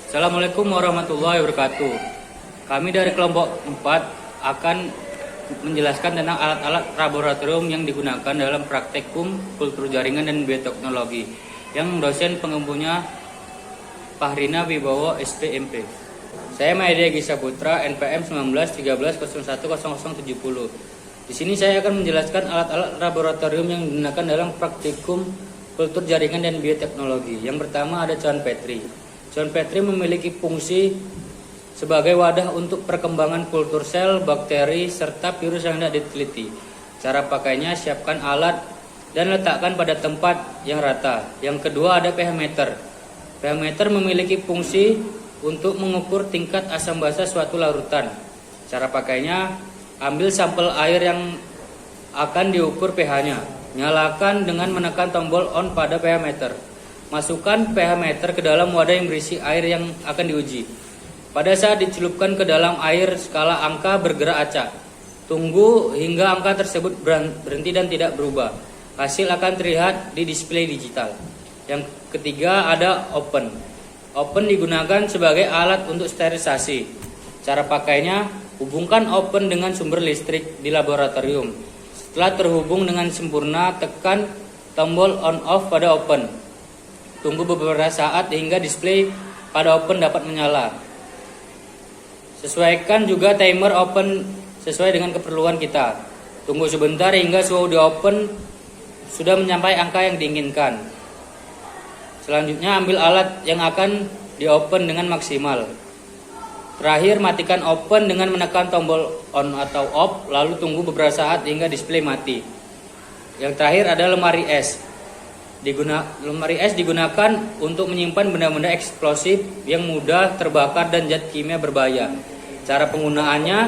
Assalamualaikum warahmatullahi wabarakatuh. Kami dari kelompok 4 akan menjelaskan tentang alat-alat laboratorium yang digunakan dalam praktikum kultur jaringan dan bioteknologi yang dosen pengempunya Fahrina Wibowo SPMP. Saya Maeda Gisa Putra, NPM 1913010070. Di sini saya akan menjelaskan alat-alat laboratorium yang digunakan dalam praktikum kultur jaringan dan bioteknologi. Yang pertama ada John Petri. John Petri memiliki fungsi sebagai wadah untuk perkembangan kultur sel, bakteri, serta virus yang tidak diteliti. Cara pakainya, siapkan alat dan letakkan pada tempat yang rata. Yang kedua ada pH meter. pH meter memiliki fungsi untuk mengukur tingkat asam basa suatu larutan. Cara pakainya, ambil sampel air yang akan diukur pH-nya. Nyalakan dengan menekan tombol on pada pH meter. Masukkan pH meter ke dalam wadah yang berisi air yang akan diuji. Pada saat dicelupkan ke dalam air, skala angka bergerak acak. Tunggu hingga angka tersebut berhenti dan tidak berubah. Hasil akan terlihat di display digital. Yang ketiga ada open. Open digunakan sebagai alat untuk sterilisasi. Cara pakainya, hubungkan open dengan sumber listrik di laboratorium. Setelah terhubung dengan sempurna, tekan tombol on off pada open. Tunggu beberapa saat hingga display pada open dapat menyala. Sesuaikan juga timer open sesuai dengan keperluan kita. Tunggu sebentar hingga suhu di open sudah mencapai angka yang diinginkan. Selanjutnya ambil alat yang akan di open dengan maksimal. Terakhir matikan open dengan menekan tombol on atau off, lalu tunggu beberapa saat hingga display mati. Yang terakhir ada lemari es. Lemari es digunakan untuk menyimpan benda-benda eksplosif yang mudah terbakar dan zat kimia berbahaya. Cara penggunaannya,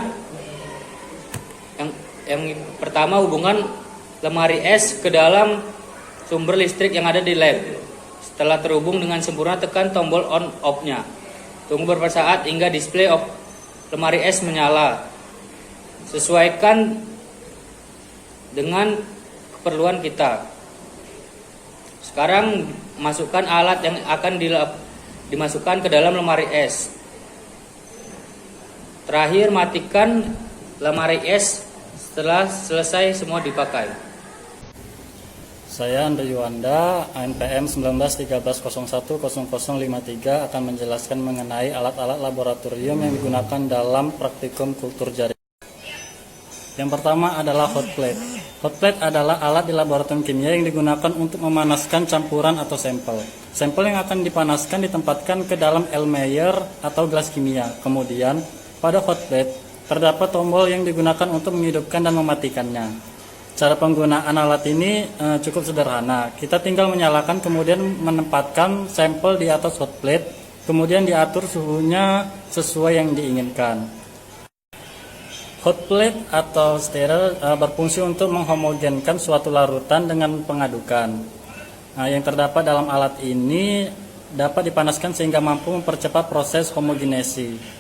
yang pertama, hubungkan lemari es ke dalam sumber listrik yang ada di lab. Setelah terhubung dengan sempurna, tekan tombol on off-nya. Tunggu beberapa saat hingga display lemari es menyala. Sesuaikan dengan keperluan kita. Sekarang masukkan alat yang akan dimasukkan ke dalam lemari es. Terakhir matikan lemari es setelah selesai semua dipakai. Saya Andri Yuanda, NPM 1913010053 akan menjelaskan mengenai alat-alat laboratorium yang digunakan dalam praktikum kultur jaringan. Yang pertama adalah hot plate. Hot plate adalah alat di laboratorium kimia yang digunakan untuk memanaskan campuran atau sampel. Sampel yang akan dipanaskan ditempatkan ke dalam Erlenmeyer atau gelas kimia. Kemudian, pada hot plate terdapat tombol yang digunakan untuk menghidupkan dan mematikannya. Cara penggunaan alat ini cukup sederhana. Kita tinggal menyalakan kemudian menempatkan sampel di atas hot plate, kemudian diatur suhunya sesuai yang diinginkan. Hot plate atau steril berfungsi untuk menghomogenkan suatu larutan dengan pengadukan. Yang terdapat dalam alat ini dapat dipanaskan sehingga mampu mempercepat proses homogenesi.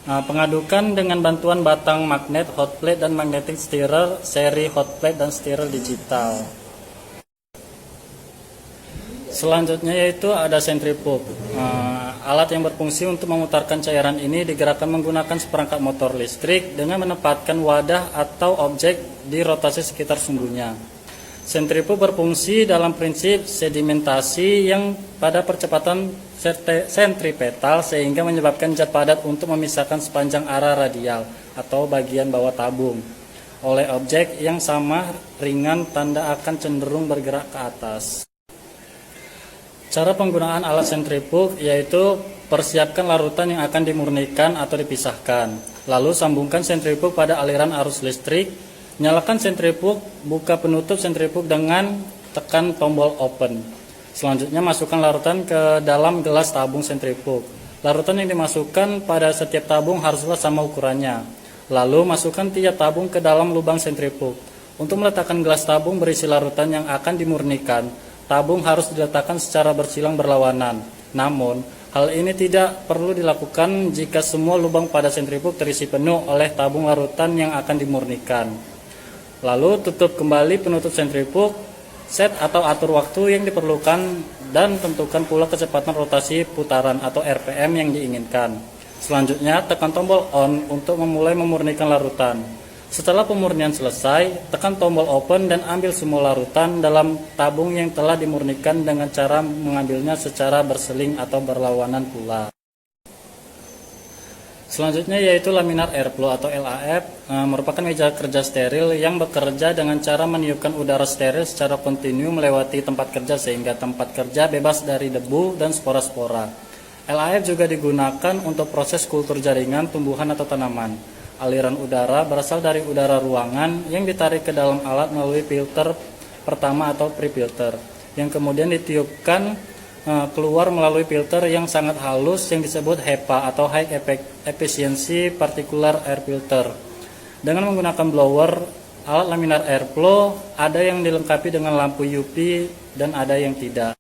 Pengadukan dengan bantuan batang magnet hot plate dan magnetic stirrer seri hot plate dan stirrer digital. Selanjutnya yaitu ada centrifuge. Alat yang berfungsi untuk memutarkan cairan ini digerakkan menggunakan seperangkat motor listrik dengan menempatkan wadah atau objek di rotasi sekitar sumbunya. Centrifuge berfungsi dalam prinsip sedimentasi yang pada percepatan sentripetal sehingga menyebabkan zat padat untuk memisahkan sepanjang arah radial atau bagian bawah tabung oleh objek yang sama ringan tanda akan cenderung bergerak ke atas. Cara penggunaan alat sentrifuge yaitu persiapkan larutan yang akan dimurnikan atau dipisahkan. Lalu sambungkan sentrifuge pada aliran arus listrik. Nyalakan sentrifuge, buka penutup sentrifuge dengan tekan tombol open. Selanjutnya masukkan larutan ke dalam gelas tabung sentrifuge. Larutan yang dimasukkan pada setiap tabung haruslah sama ukurannya. Lalu masukkan tiap tabung ke dalam lubang sentrifuge. Untuk meletakkan gelas tabung berisi larutan yang akan dimurnikan, tabung harus diletakkan secara bersilang berlawanan. Namun, hal ini tidak perlu dilakukan jika semua lubang pada sentrifuge terisi penuh oleh tabung larutan yang akan dimurnikan. Lalu tutup kembali penutup sentrifuge, set atau atur waktu yang diperlukan dan tentukan pula kecepatan rotasi putaran atau RPM yang diinginkan. Selanjutnya, tekan tombol on untuk memulai memurnikan larutan. Setelah pemurnian selesai, tekan tombol open dan ambil semua larutan dalam tabung yang telah dimurnikan dengan cara mengambilnya secara berseling atau berlawanan pula. Selanjutnya yaitu laminar airflow atau LAF, merupakan meja kerja steril yang bekerja dengan cara meniupkan udara steril secara kontinu melewati tempat kerja sehingga tempat kerja bebas dari debu dan spora-spora. LAF juga digunakan untuk proses kultur jaringan tumbuhan atau tanaman. Aliran udara berasal dari udara ruangan yang ditarik ke dalam alat melalui filter pertama atau pre-filter, yang kemudian ditiupkan keluar melalui filter yang sangat halus yang disebut HEPA atau High Efficiency Particular Air Filter. Dengan menggunakan blower, alat laminar airflow ada yang dilengkapi dengan lampu UV dan ada yang tidak.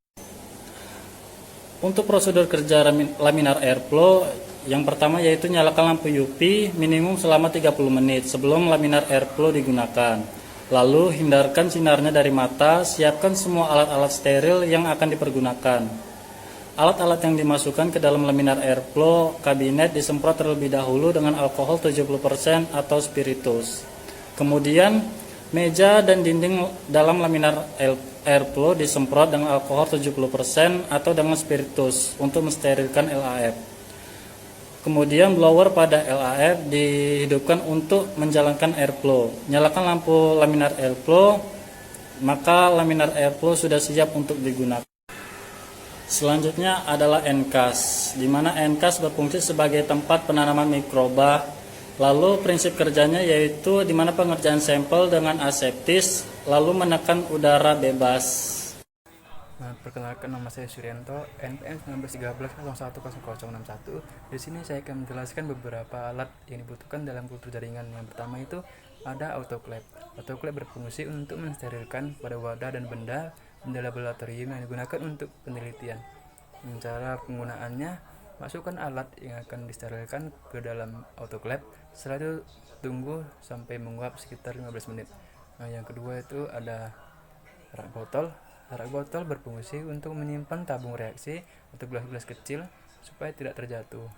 Untuk prosedur kerja laminar airflow, yang pertama yaitu nyalakan lampu UV minimum selama 30 menit sebelum laminar airflow digunakan. Lalu hindarkan sinarnya dari mata, siapkan semua alat-alat steril yang akan dipergunakan. Alat-alat yang dimasukkan ke dalam laminar airflow kabinet disemprot terlebih dahulu dengan alkohol 70% atau spiritus. Kemudian meja dan dinding dalam laminar airflow disemprot dengan alkohol 70% atau dengan spiritus untuk mensterilkan LAF. Kemudian blower pada LAF dihidupkan untuk menjalankan airflow. Nyalakan lampu laminar airflow, maka laminar airflow sudah siap untuk digunakan. Selanjutnya adalah NCAS, di mana NCAS berfungsi sebagai tempat penanaman mikroba. Lalu prinsip kerjanya yaitu di mana pengerjaan sampel dengan aseptis, lalu menekan udara bebas. Perkenalkan, nama saya Suryanto, NPM 1913010061. Di sini saya akan menjelaskan beberapa alat yang dibutuhkan dalam kultur jaringan. Yang pertama itu ada autoclave. Autoclave berfungsi untuk mensterilkan pada wadah dan benda laboratorium yang digunakan untuk penelitian. Cara penggunaannya, masukkan alat yang akan disterilkan ke dalam autoclave. Setelah itu tunggu sampai menguap sekitar 15 menit. Yang kedua itu ada rak botol. Rak botol berfungsi untuk menyimpan tabung reaksi atau gelas-gelas kecil supaya tidak terjatuh.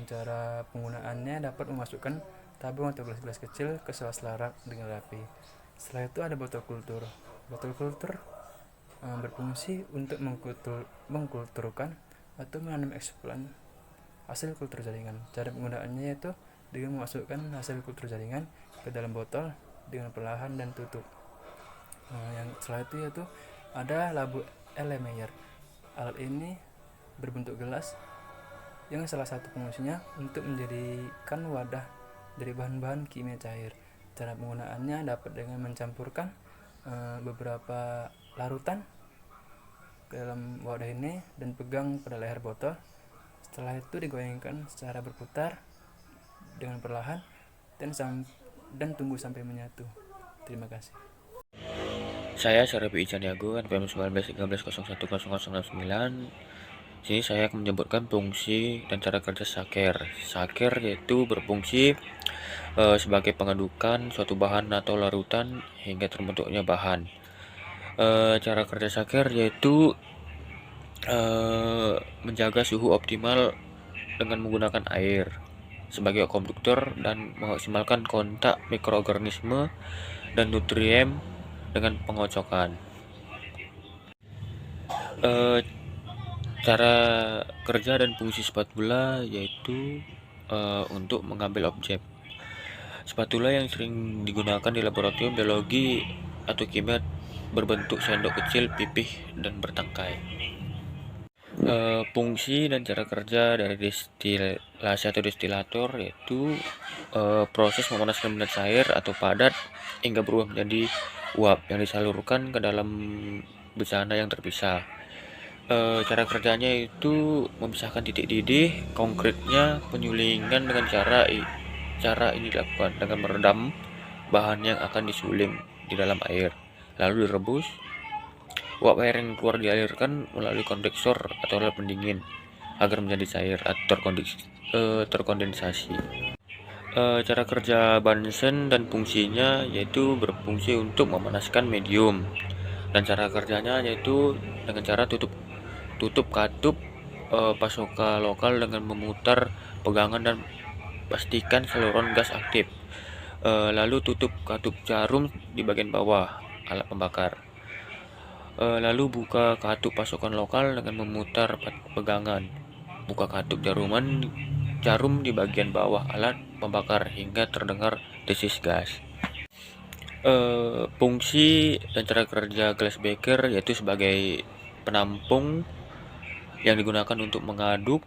Cara penggunaannya dapat memasukkan tabung atau gelas-gelas kecil ke sela-sela rak dengan rapi. Setelah itu ada botol kultur. Botol kultur berfungsi untuk mengkulturkan atau menanam eksplan hasil kultur jaringan. Cara penggunaannya yaitu dengan memasukkan hasil kultur jaringan ke dalam botol dengan perlahan dan tutup. Yang setelah itu yaitu ada labu Erlenmeyer. Alat ini berbentuk gelas yang salah satu fungsinya untuk menjadikan wadah dari bahan-bahan kimia cair. Cara penggunaannya dapat dengan mencampurkan beberapa larutan ke dalam wadah ini dan pegang pada leher botol. Setelah itu digoyangkan secara berputar dengan perlahan dan tunggu sampai menyatu. Terima kasih. Saya Sarabi Icaniago, NPM 1913010069. Sini saya akan menyebutkan fungsi dan cara kerja saker. Saker yaitu berfungsi sebagai pengadukan suatu bahan atau larutan hingga terbentuknya bahan. Cara kerja saker yaitu menjaga suhu optimal dengan menggunakan air sebagai konduktor dan memaksimalkan kontak mikroorganisme dan nutrien dengan pengocokan. Cara kerja dan fungsi spatula yaitu untuk mengambil objek. Spatula yang sering digunakan di laboratorium biologi atau kimia berbentuk sendok kecil, pipih, dan bertangkai. Fungsi dan cara kerja dari destilasi atau destilator yaitu proses memanaskan benda cair atau padat hingga berubah menjadi uap yang disalurkan ke dalam bejana yang terpisah. Cara kerjanya itu memisahkan titik didih konkretnya penyulingan dengan cara ini dilakukan dengan meredam bahan yang akan disuling di dalam air, lalu direbus. Uap air yang keluar dialirkan melalui konvektor atau alat pendingin agar menjadi cair atau terkondensasi. Cara kerja Bunsen dan fungsinya yaitu berfungsi untuk memanaskan medium Dan cara kerjanya yaitu dengan cara tutup katup pasoka lokal dengan memutar pegangan dan pastikan saluran gas aktif. Lalu tutup katup jarum di bagian bawah alat pembakar. Lalu buka katup pasokan lokal dengan memutar pegangan. Buka katup jarum di bagian bawah alat pembakar hingga terdengar desis gas. Fungsi dan cara kerja glass breaker yaitu sebagai penampung yang digunakan untuk mengaduk,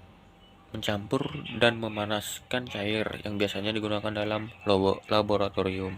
mencampur, dan memanaskan cair yang biasanya digunakan dalam laboratorium.